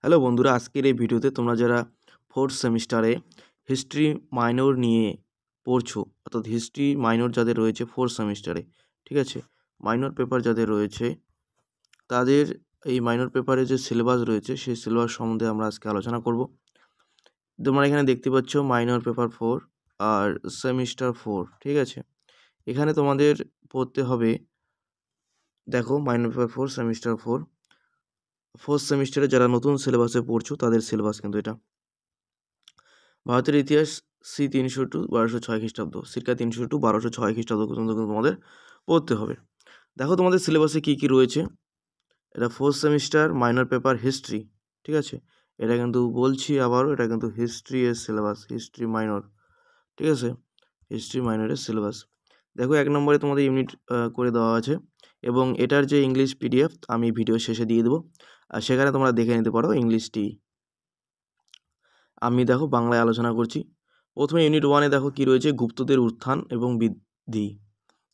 Hello বন্ধুরা, আজকের এই ভিডিওতে তোমরা যারা ফোর্থ সেমিস্টারে হিস্ট্রি মাইনর নিয়ে পড়ছো, অর্থাৎ হিস্ট্রি মাইনর যাদের রয়েছে ফোর্থ সেমিস্টারে, ঠিক আছে, মাইনর পেপার যাদের রয়েছে তাদের এই মাইনর পেপারে যে সিলেবাস রয়েছে সেই সিলেবাস সম্বন্ধে আমরা আজকে আলোচনা করব। তোমরা এখানে দেখতে পাচ্ছ মাইনর পেপার 4 আর সেমিস্টার 4, ঠিক আছে। এখানে তোমাদের পড়তে হবে, দেখো মাইনর পেপার 4 সেমিস্টার 4 ফোর্থ সেমিস্টারে যারা নতুন সিলেবাসে পড়ছো তাদের সিলেবাস কিন্তু এটা। ভারতের ইতিহাস সি 300-1206 খ্রিস্টাব্দ, সিরকা 300-1206 খ্রিস্টাব্দ পর্যন্ত কিন্তু তোমাদের পড়তে হবে। দেখো তোমাদের সিলেবাসে কী কী রয়েছে। এটা fourth semester minor paper history, ঠিক আছে। এটা কিন্তু বলছি আবারও, এটা কিন্তু হিস্ট্রি এর সিলেবাস, হিস্ট্রি মাইনর, ঠিক আছে, হিস্ট্রি মাইনরের সিলেবাস। দেখো 1 নম্বরে তোমাদের ইউনিট করে দেওয়া আছে এবং এটার যে ইংলিশ পিডিএফ আমি ভিডিও শেষে দিয়ে দেবো, আর সেখানে তোমরা দেখে নিতে পারো ইংলিশটি। আমি দেখো বাংলায় আলোচনা করছি। প্রথমে ইউনিট 1-এ দেখো কি রয়েছে, গুপ্তদের উত্থান এবং বৃদ্ধি,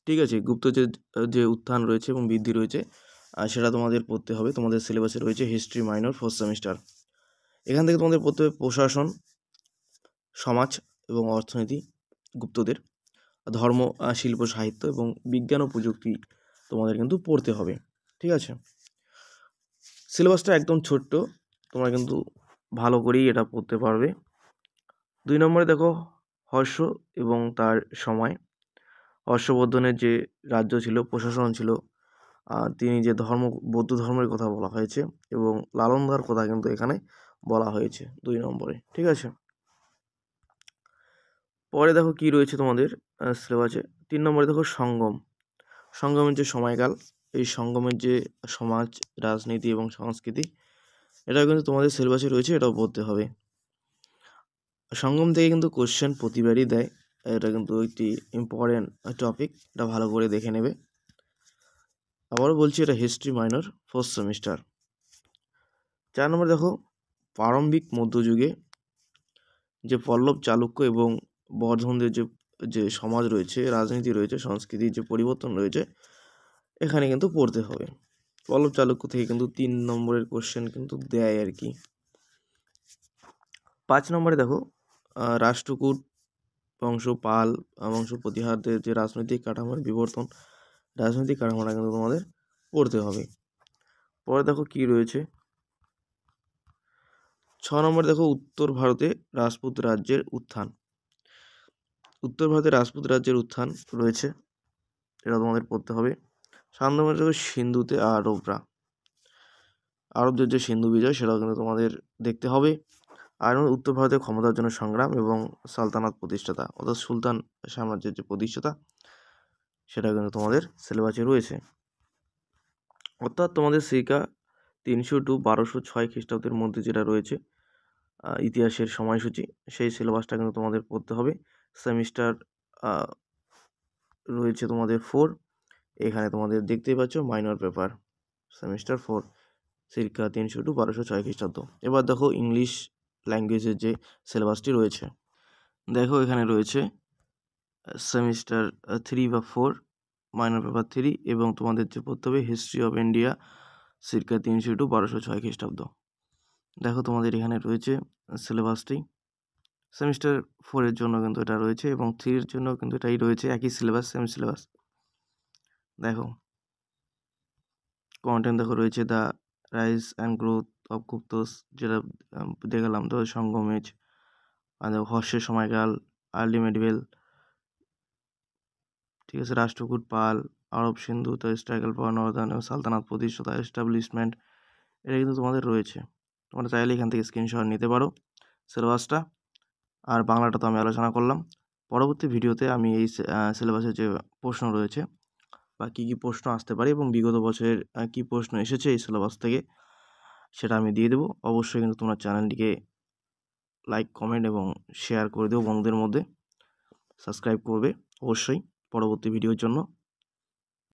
ঠিক আছে। গুপ্তদের যে উত্থান রয়েছে এবং বৃদ্ধি রয়েছে সেটা তোমাদের পড়তে হবে। তোমাদের সিলেবাসে রয়েছে হিস্ট্রি মাইনর ফোর্থ সেমিস্টার। এখান থেকে তোমাদের পড়তে হবে প্রশাসন, সমাজ এবং অর্থনীতি, গুপ্তদের ধর্ম, শিল্প, সাহিত্য এবং বিজ্ঞান ও প্রযুক্তি তোমাদের কিন্তু পড়তে হবে, ঠিক আছে। সিলেবাসটা একদম ছোট্ট, তোমরা কিন্তু ভালো করেই এটা পড়তে পারবে। 2 নম্বরে দেখো হর্ষ এবং তার সময়। হর্ষবর্ধনের যে রাজ্য ছিল, প্রশাসন ছিল, তিনি যে বৌদ্ধ ধর্মের কথা বলা হয়েছে এবং লালন্দার কথা কিন্তু এখানে বলা হয়েছে 2 নম্বরে, ঠিক আছে। পরে দেখো কি রয়েছে তোমাদের সিলেবাসে। 3 নম্বরে দেখো সঙ্গম। সঙ্গমের যে সময়কাল, এই সঙ্গমের যে সমাজ, রাজনীতি এবং সংস্কৃতি, এটাও কিন্তু তোমাদের সিলেবাসে রয়েছে, এটাও পড়তে হবে। সঙ্গম থেকে কিন্তু কোশ্চেন প্রতিবারই দেয়, এটা কিন্তু একটি ইম্পর্টেন্ট টপিক, এটা ভালো করে দেখে নেবে। আবারও বলছি, এটা হিস্ট্রি মাইনর ফোর্থ সেমিস্টার। 4 নম্বর দেখো প্রারম্ভিক মধ্যযুগে যে পল্লব, চালুক্য এবং বর্ধনদের যে সমাজ রয়েছে, রাজনীতি রয়েছে, সংস্কৃতির যে পরিবর্তন রয়েছে, এখানে কিন্তু পড়তে হবে। পল্লব চালুক্য থেকে কিন্তু 3 নম্বরের কোশ্চেন কিন্তু দেয় আর কি। 5 নম্বরে দেখো রাষ্ট্রকূট বংশ, পাল বংশ প্রতিহারদের যে রাজনৈতিক কাঠামোর বিবর্তন, রাজনৈতিক কাঠামোটা কিন্তু তোমাদের পড়তে হবে। পরে দেখো কি রয়েছে। 6 নম্বরে দেখো উত্তর ভারতে রাজপুত রাজ্যের উত্থান। উত্তর ভারতে রাজপুত রাজ্যের উত্থান রয়েছে, এটা তোমাদের পড়তে হবে। 7 নম্বরে দেখো সিন্ধুতে আরবদের যে সিন্ধু বিজয়, সেটাও কিন্তু তোমাদের দেখতে হবে। আর উত্তর ভারতের ক্ষমতার জন্য সংগ্রাম এবং সালতানাত প্রতিষ্ঠাতা, অর্থাৎ সুলতান সাম্রাজ্যের যে প্রতিষ্ঠাতা, সেটা কিন্তু তোমাদের সিলেবাসে রয়েছে। অর্থাৎ তোমাদের সিরকা 300-1206 খ্রিস্টাব্দের মধ্যে যেটা রয়েছে ইতিহাসের সময়সূচি, সেই সিলেবাসটা কিন্তু তোমাদের পড়তে হবে। সেমিস্টার রয়েছে তোমাদের 4, এখানে তোমাদের দেখতেই পাচ্ছ মাইনর পেপার সেমিস্টার 4, সিরকা 300-1206 খ্রিস্টাব্দ। এবার দেখো ইংলিশ ল্যাঙ্গুয়েজের যে সিলেবাসটি রয়েছে, দেখো এখানে রয়েছে সেমিস্টার 3 বা 4 মাইনর পেপার 3, এবং তোমাদের যে পড়তে হবে হিস্ট্রি অফ ইন্ডিয়া, সিরকা 300-1206 খ্রিস্টাব্দ। দেখো তোমাদের এখানে রয়েছে সিলেবাসটি। সেমিস্টার 4-এর জন্য কিন্তু এটা রয়েছে এবং 3-এর জন্য কিন্তু এটাই রয়েছে, একই সিলেবাস, সেম সিলেবাস। দেখো কন্টেন্ট দেখো রয়েছে the rise and growth of Guptas, যেটা দেখালাম তো, সঙ্গম এজ, আর দেখো হর্ষের সময়কাল, আর্লি মেডিভেল, ঠিক আছে, রাষ্ট্রকূট, পাল, আরব, সিন্ধু, তো স্ট্রাগল ফর নর্দার্ন এবং সালতানাত প্রতিষ্ঠাতা, এস্টাবলিশমেন্ট, এটা কিন্তু তোমাদের রয়েছে। তোমরা চাইলে এখান থেকে স্ক্রিনশট নিতে পারো সিলেবাসটা। আর বাংলাটা তো আমি আলোচনা করলাম। পরবর্তী ভিডিওতে আমি এই সিলেবাসের যে প্রশ্ন রয়েছে বা কী কী প্রশ্ন আসতে পারে এবং বিগত বছরের কী প্রশ্ন এসেছে এই সিলেবাস থেকে, সেটা আমি দিয়ে দেবো। অবশ্যই কিন্তু তোমরা চ্যানেলটিকে লাইক, কমেন্ট এবং শেয়ার করে দেবো বন্ধুদের মধ্যে, সাবস্ক্রাইব করবে অবশ্যই পরবর্তী ভিডিওর জন্য।